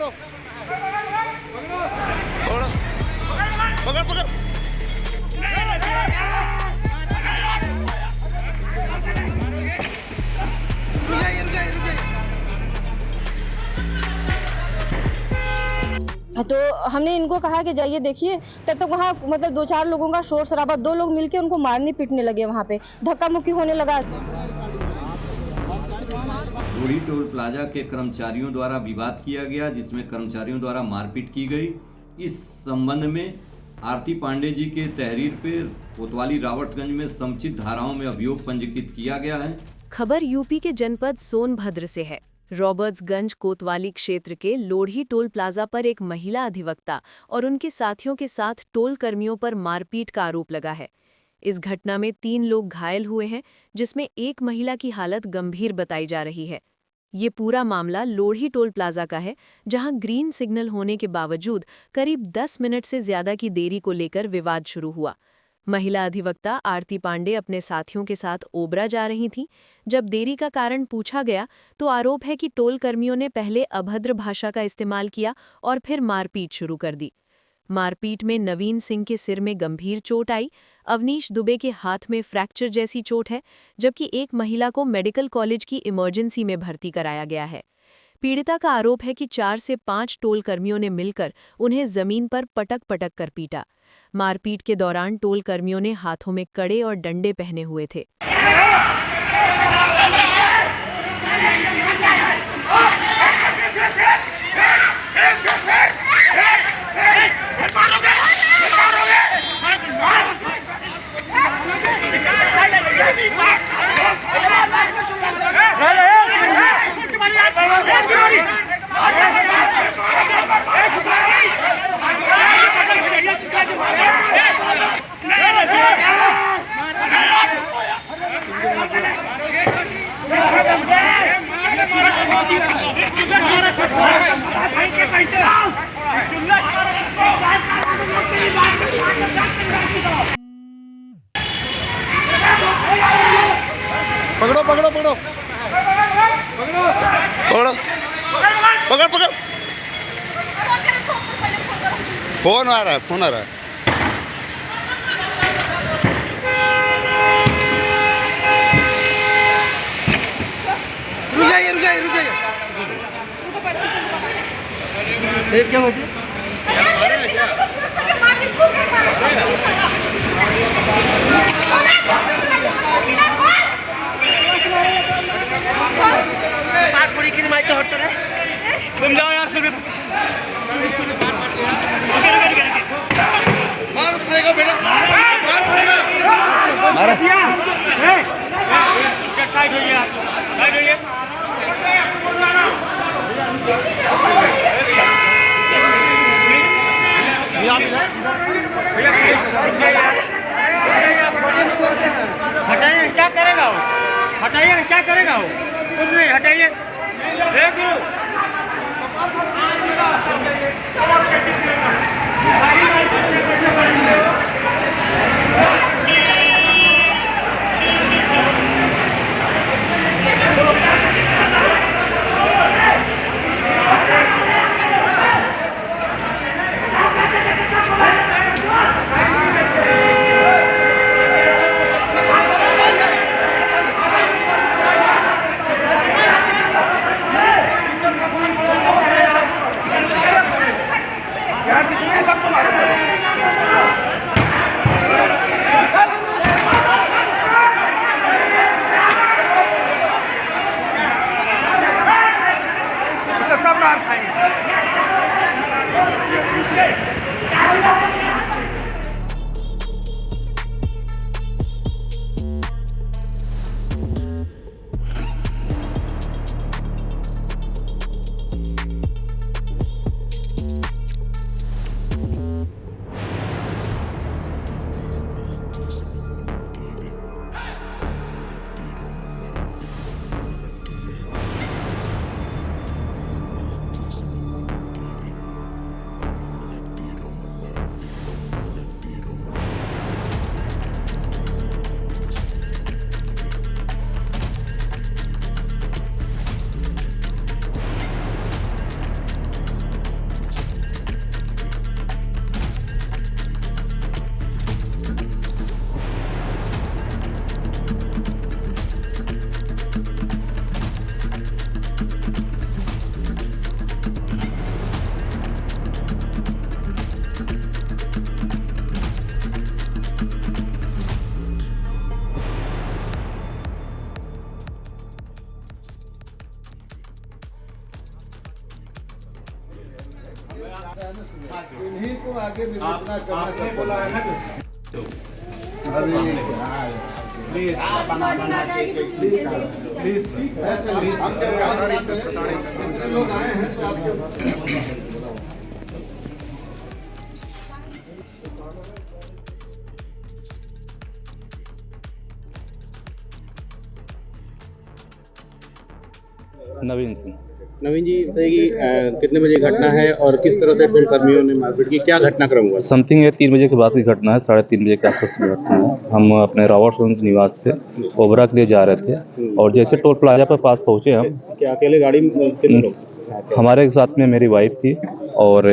पकड़ो पकड़ पकड़ तो हमने इनको कहा कि जाइए देखिए, तब तक वहाँ मतलब 2-4 लोगों का शोर शराबा, 2 लोग मिलके उनको मारने पीटने लगे, वहाँ पे धक्का मुक्की होने लगा। लोढ़ी टोल प्लाजा के कर्मचारियों द्वारा विवाद किया गया, जिसमें कर्मचारियों द्वारा मारपीट की गई। इस संबंध में आरती पांडे जी के तहरीर पर कोतवाली रावर्ट्सगंज में समुचित धाराओं में अभियोग पंजीकृत किया गया है। खबर यूपी के जनपद सोनभद्र से है। रॉबर्ट्सगंज कोतवाली क्षेत्र के लोढ़ी टोल प्लाजा पर एक महिला अधिवक्ता और उनके साथियों के साथ टोल कर्मियों पर मारपीट का आरोप लगा है। इस घटना में 3 लोग घायल हुए हैं, जिसमें एक महिला की हालत गंभीर बताई जा रही है। ये पूरा मामला लोढ़ी टोल प्लाजा का है, जहां ग्रीन सिग्नल होने के बावजूद करीब 10 मिनट से ज्यादा की देरी को लेकर विवाद शुरू हुआ। महिला अधिवक्ता आरती पांडे अपने साथियों के साथ ओबरा जा रही थीं। जब देरी का कारण पूछा गया तो आरोप है कि टोल कर्मियों ने पहले अभद्र भाषा का इस्तेमाल किया और फिर मारपीट शुरू कर दी। मारपीट में नवीन सिंह के सिर में गंभीर चोट आई। अवनीश दुबे के हाथ में फ्रैक्चर जैसी चोट है, जबकि एक महिला को मेडिकल कॉलेज की इमरजेंसी में भर्ती कराया गया है। पीड़िता का आरोप है कि 4 से 5 टोल कर्मियों ने मिलकर उन्हें जमीन पर पटक पटक कर पीटा। मारपीट के दौरान टोल कर्मियों ने हाथों में कड़े और डंडे पहने हुए थे। पकड़ो पकड़ो पकड़ो पकड़ो पकड़ पकड़ फोन आ रहा है, फोन आ रहा है। रुक जाइए रुक जाइए रुक जाइए। क्या होती तुम जाओ यार, फिर मार उसको बेटा, मार साइड हो गया, साइड हो गया। हटाइए, क्या करेगा वो? हटाइए, क्या करेगा वो? कुछ नहीं, हटाइए। इन्हीं को आगे विवेचना करना आपने बोला है ना प्लीज लोग आए हैं तो आपके नवीन सिंह। नवीन जी बताइए कि कितने बजे घटना है और किस तरह से टोल कर्मियों ने मारपीट की, क्या घटनाक्रम हुआ? समथिंग ये 3 बजे के बाद की घटना है, 3:30 बजे के आसपास की घटना है। हम अपने रॉबर्ट्सगंज निवास से ओबरा के लिए जा रहे थे और जैसे टोल प्लाजा पर पास पहुंचे हम, क्या अकेले गाड़ी में कितने लोग? हमारे साथ में मेरी वाइफ थी और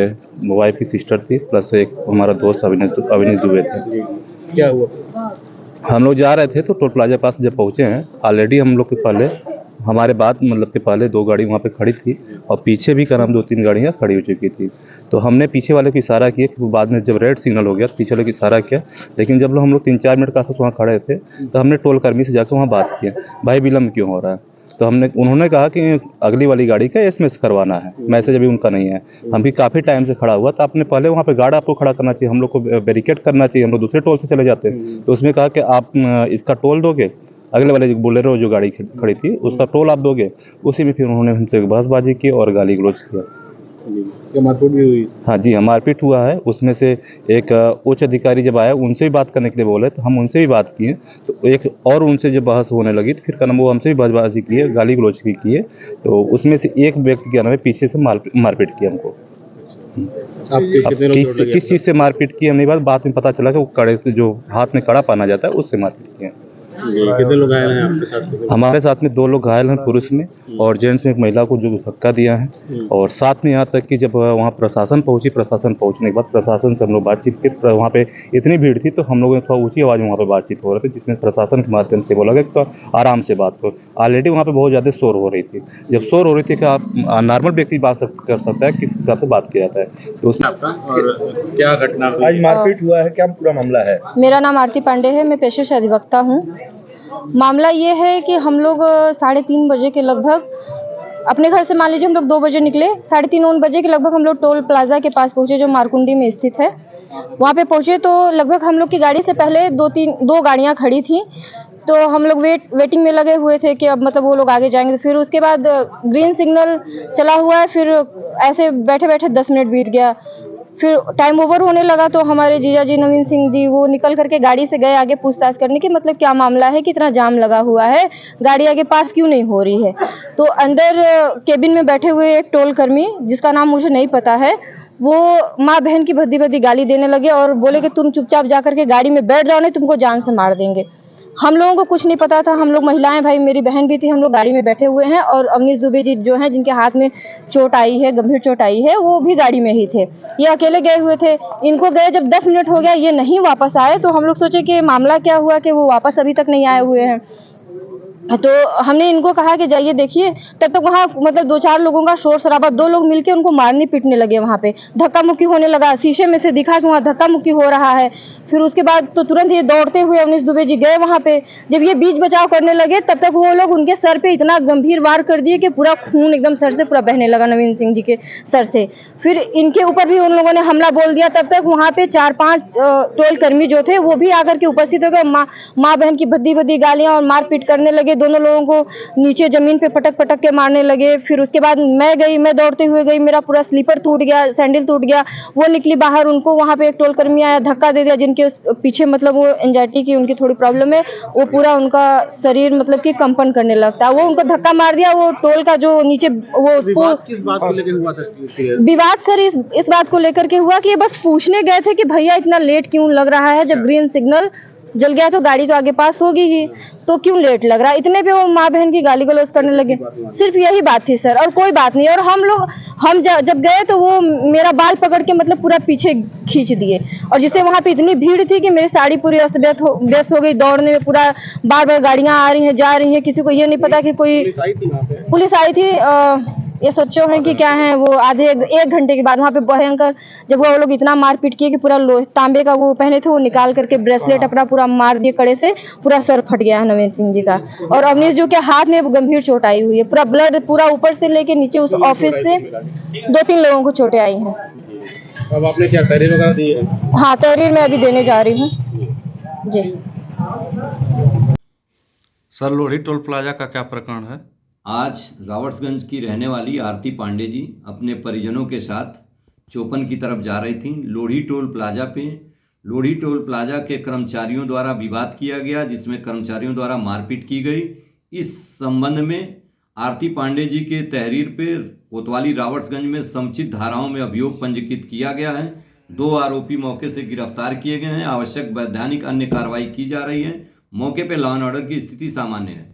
वाइफ की सिस्टर थी, प्लस एक हमारा दोस्त अविनेश दुबे थे। क्या हुआ? हम लोग जा रहे थे तो टोल प्लाजा पास जब पहुंचे हैं, ऑलरेडी हम लोग के पहले हमारे बाद मतलब के पहले 2 गाड़ी वहाँ पे खड़ी थी और पीछे भी करीब 2-3 गाड़ियाँ खड़ी हो चुकी थी। तो हमने पीछे वाले को इशारा किया कि बाद में जब रेड सिग्नल हो गया तो पीछे वाले को इशारा किया, लेकिन जब हम लोग 3-4 मिनट के आसपास वहाँ खड़े थे तो हमने टोल कर्मी से जाकर वहाँ बात किया, भाई विलम्ब क्यों हो रहा है? तो उन्होंने कहा कि अगली वाली गाड़ी का एसएमएस करवाना है, मैसेज अभी उनका नहीं है। हम भी काफ़ी टाइम से खड़ा हुआ, तो आपने पहले वहाँ पे गाड़ी आपको खड़ा करना चाहिए, हम लोग को बैरिकेड करना चाहिए, हम लोग दूसरे टोल से चले जाते। तो उसमें कहा कि आप इसका टोल दोगे, अगले वाले बोलेरो जो गाड़ी खड़ी थी उसका टोल आप दोगे। उसी में फिर उन्होंने हमसे बहसबाजी की और गाली गलौज किया। क्या मारपीट भी हुई? हाँ जी, मारपीट हुआ है। उसमें से एक उच्च अधिकारी जब आया उनसे भी बात करने के लिए बोले तो हम उनसे भी बात किए, तो एक और उनसे जब बहस होने लगी तो फिर वो हमसे भी बहसबाजी किए, गाली गलौज भी किए। तो उसमें से एक व्यक्ति क्या नाम है पीछे से मारपीट किया हमको। किस चीज़ से मारपीट की हमने बाद में पता चला कि वो कड़े जो हाथ में कड़ा पहना जाता है उससे मारपीट किया। कितने लोग घायल हैं आपके साथ? हमारे साथ में 2 लोग घायल हैं, पुरुष में, और जेंट्स में एक महिला को जो धक्का दिया है। और साथ में यहाँ तक कि जब वहाँ प्रशासन पहुँचने के बाद प्रशासन से हम लोग बातचीत की, वहाँ पे इतनी भीड़ थी तो हम लोगों ने थोड़ा ऊंची आवाज़ में वहाँ पे बातचीत हो रही थी, जिसमें प्रशासन के माध्यम से बोला गया तो आराम से बात करो। ऑलरेडी वहाँ पे बहुत ज़्यादा शोर हो रही थी। जब शोर हो रही थी कि आप नॉर्मल व्यक्ति बात कर सकता है, किस हिसाब से बात किया जाता है। तो उसमें और क्या घटना हुई? आज मारपीट हुआ है, क्या पूरा मामला है? मेरा नाम आरती पांडे है, मैं पेशे से अधिवक्ता हूँ। मामला ये है कि हम लोग 3:30 बजे के लगभग अपने घर से, मान लीजिए हम लोग 2 बजे निकले, 3:30 बजे के लगभग हम लोग टोल प्लाजा के पास पहुँचे जो मारकुंडी में स्थित है। वहाँ पे पहुँचे तो लगभग हम लोग की गाड़ी से पहले 2 गाड़ियाँ खड़ी थी। तो हम लोग वेटिंग में लगे हुए थे कि अब मतलब वो लोग आगे जाएंगे। फिर उसके बाद ग्रीन सिग्नल चला हुआ है, फिर ऐसे बैठे बैठे 10 मिनट बीत गया। फिर टाइम ओवर होने लगा तो हमारे जीजा जी नवीन सिंह जी वो निकल करके गाड़ी से गए आगे पूछताछ करने की, मतलब क्या मामला है, कितना जाम लगा हुआ है, गाड़ी आगे पास क्यों नहीं हो रही है। तो अंदर केबिन में बैठे हुए एक टोल कर्मी जिसका नाम मुझे नहीं पता है, वो माँ बहन की भद्दी भद्दी गाली देने लगे और बोले कि तुम चुपचाप जा करके गाड़ी में बैठ जाओ, नहीं तुमको जान से मार देंगे। हम लोगों को कुछ नहीं पता था, हम लोग महिलाएं, भाई मेरी बहन भी थी, हम लोग गाड़ी में बैठे हुए हैं और अवनीश दुबे जी जो हैं जिनके हाथ में चोट आई है, गंभीर चोट आई है, वो भी गाड़ी में ही थे। ये अकेले गए हुए थे। इनको गए जब 10 मिनट हो गया ये नहीं वापस आए, तो हम लोग सोचे कि मामला क्या हुआ कि वो वापस अभी तक नहीं आए हुए हैं। तो हमने इनको कहा कि जाइए देखिए, तब तक वहाँ मतलब 2-4 लोगों का शोर शराबा, 2 लोग मिलके उनको मारने पीटने लगे, वहाँ पे धक्का मुक्की होने लगा। शीशे में से दिखा कि वहाँ धक्का मुक्की हो रहा है। फिर उसके बाद तो तुरंत ये दौड़ते हुए अवनीश दुबे जी गए वहाँ पे। जब ये बीच बचाव करने लगे तब तक वो लोग उनके सर पे इतना गंभीर वार कर दिए कि पूरा खून एकदम सर से पूरा बहने लगा, नवीन सिंह जी के सर से। फिर इनके ऊपर भी उन लोगों ने हमला बोल दिया। तब तक वहाँ पे 4-5 टोल कर्मी जो थे वो भी आकर के उपस्थित हो गए, माँ बहन की भद्दी भद्दी गालियाँ और मारपीट करने लगे। दोनों लोगों को नीचे जमीन पे पटक पटक के मारने लगे। फिर उसके बाद मैं दौड़ते हुए गई, मेरा पूरा स्लीपर टूट गया, सैंडल टूट गया। वो निकली बाहर, उनको वहाँ पे एक टोल कर्मी आया, धक्का दे दिया। जिनके पीछे मतलब वो एंजाइटी की उनकी थोड़ी प्रॉब्लम है, वो पूरा उनका शरीर मतलब कि कंपन करने लगता है। वो उनको धक्का मार दिया। वो टोल का जो नीचे वो विवाद किस बात को लेकर हुआ था? विवाद सर इस बात को लेकर के हुआ कि ये बस पूछने गए थे कि भैया इतना लेट क्यों लग रहा है, जब ग्रीन सिग्नल जल गया तो गाड़ी तो आगे पास होगी ही, तो क्यों लेट लग रहा है। इतने पे वो माँ बहन की गाली गलौज करने लगे। सिर्फ यही बात थी सर, और कोई बात नहीं। और हम जब गए तो वो मेरा बाल पकड़ के मतलब पूरा पीछे खींच दिए, और जिससे वहाँ पे इतनी भीड़ थी कि मेरी साड़ी पूरी व्यस्त हो गई। दौड़ने में पूरा बार गाड़ियाँ आ रही हैं जा रही हैं, किसी को ये नहीं पता कि कोई पुलिस आई थी। ये सोचो है कि क्या है, वो आधे 1 घंटे के बाद वहाँ पे भयंकर जब वो लोग इतना मारपीट किए कि पूरा तांबे का वो पहने थे वो निकाल करके ब्रेसलेट अपना पूरा मार दिए कड़े से, पूरा सर फट गया है नवीन सिंह जी का। और अवनीश जो के हाथ में गंभीर चोट आई हुई है, पूरा ब्लड पूरा ऊपर से लेके नीचे उस ऑफिस से 2-3 लोगों को चोटें आई हैं। अब आपने क्या तहरीर वगैरह दी है? हाँ, तहरीर मैं अभी देने जा रही हूँ जी। सर लोढ़ी टोल प्लाजा का क्या प्रकरण है? आज रावर्ट्सगंज की रहने वाली आरती पांडे जी अपने परिजनों के साथ चोपन की तरफ जा रही थीं। लोढ़ी टोल प्लाजा पे लोढ़ी टोल प्लाजा के कर्मचारियों द्वारा विवाद किया गया, जिसमें कर्मचारियों द्वारा मारपीट की गई। इस संबंध में आरती पांडे जी के तहरीर पे कोतवाली रावर्ट्सगंज में समुचित धाराओं में अभियोग पंजीकृत किया गया है। 2 आरोपी मौके से गिरफ्तार किए गए हैं। आवश्यक वैधानिक अन्य कार्रवाई की जा रही है। मौके पर लॉ एंड ऑर्डर की स्थिति सामान्य है।